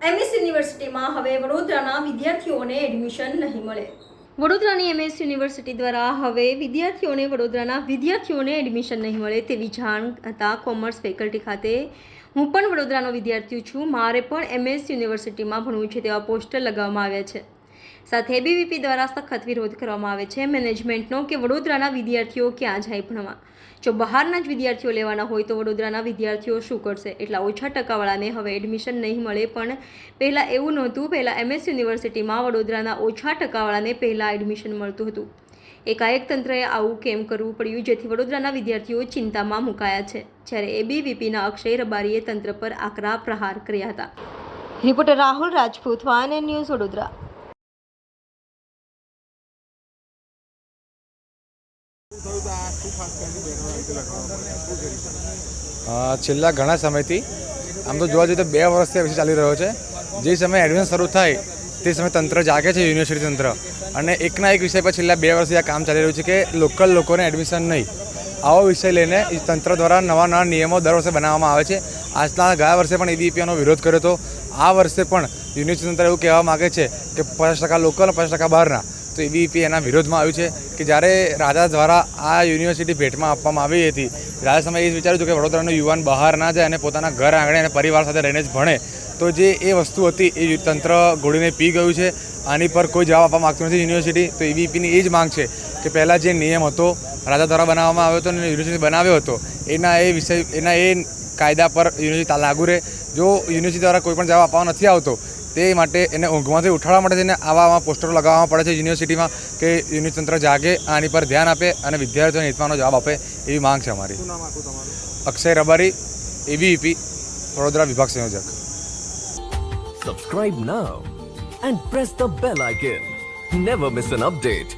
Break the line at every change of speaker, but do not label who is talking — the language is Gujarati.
એમએસ યુનિવર્સિટીમાં હવે વડોદરાના વિદ્યાર્થીઓને એડમિશન નહીં મળે. વડોદરાની એમએસ યુનિવર્સિટી દ્વારા હવે વિદ્યાર્થીઓને એડમિશન નહીં મળે તેવી જાણ હતા. કોમર્સ ફેકલ્ટી ખાતે હું પણ વડોદરાનો વિદ્યાર્થી છું, મારે પણ એમએસ યુનિવર્સિટીમાં ભણવું છે તેવા પોસ્ટર લગાવવામાં આવ્યા છે. સાથે એબીવીપી દ્વારા સખત વિરોધ કરવામાં આવે છે મેનેજમેન્ટનો કે વડોદરાના વિદ્યાર્થીઓ ક્યાં જાય ભણવા. જો બહારના જ વિદ્યાર્થીઓ લેવાના હોય તો વડોદરાના વિદ્યાર્થીઓ શું કરશે? એટલા ઓછા ટકાવાળાને હવે એડમિશન નહીં મળે. પણ પહેલાં એવું નહોતું. પહેલાં એમએસ યુનિવર્સિટીમાં વડોદરાના ઓછા ટકાવાળાને પહેલાં એડમિશન મળતું હતું. એકાએક તંત્રએ આવું કેમ કરવું પડ્યું, જેથી વડોદરાના વિદ્યાર્થીઓ ચિંતામાં મુકાયા છે. જ્યારે એબીવીપીના અક્ષય રબારીએ તંત્ર પર આકરા પ્રહાર કર્યા હતા. Reporter Rahul Rajput, van news, Vadodara.
છેલ્લા ઘણા સમયથી આમ તો જોવા જઈએ તો 2 વર્ષથી આ વિષય ચાલી રહ્યો છે. જે સમયે એડમિશન શરૂ થાય તે સમયે તંત્ર જાગે છે, યુનિવર્સિટી તંત્ર, અને એકના એક વિષય પર છેલ્લા 2 વર્ષથી આ કામ ચાલી રહ્યું છે કે લોકલ લોકોને એડમિશન નહીં. આવો વિષય લઈને તંત્ર દ્વારા નવા નિયમો દર વર્ષે બનાવવામાં આવે છે. ગયા વર્ષે પણ એબીવીપીનો વિરોધ કર્યો હતો. આ વર્ષે પણ યુનિવર્સિટી તંત્ર એવું કહેવા માગે છે કે 50% લોકલ અને 50% બહારના. તો એબીવીપી એના વિરોધમાં આવ્યું છે કે જ્યારે રાજા દ્વારા આ યુનિવર્સિટી ભેટમાં આપવામાં આવી હતી, રાજા સમયે એ વિચાર્યું હતું કે વડોદરાનો યુવાન બહાર ના જાય અને પોતાના ઘર આંગણે અને પરિવાર સાથે રહીને જ ભણે. તો જે એ વસ્તુ હતી એ તંત્ર ઘોડીને પી ગયું છે. આની પર કોઈ જવાબ આપવા માગતું નથી યુનિવર્સિટી. તો એબીવીપીની એ જ માંગ છે કે પહેલાં જે નિયમ હતો રાજા દ્વારા બનાવવામાં આવ્યો હતો અને યુનિવર્સિટી બનાવ્યો હતો એના એ કાયદા પર યુનિવર્સિટી લાગુ રહે. જો યુનિવર્સિટી દ્વારા કોઈ પણ જવાબ આપવામાં નથી આવતો તે માટે એને ઊંઘમાંથી ઉઠાડવા માટે થઈને આવા પોસ્ટરો લગાવવામાં પડે છે યુનિવર્સિટીમાં કે યુનિવર્સિટી તંત્ર જાગે, આની પર ધ્યાન આપે અને વિદ્યાર્થીઓને હિતવાનો જવાબ આપે એવી માંગ છે અમારી. અક્ષય રબારી, એબીવીપી, વડોદરા વિભાગ સંયોજક.
Subscribe now and press the bell icon. Never miss an update.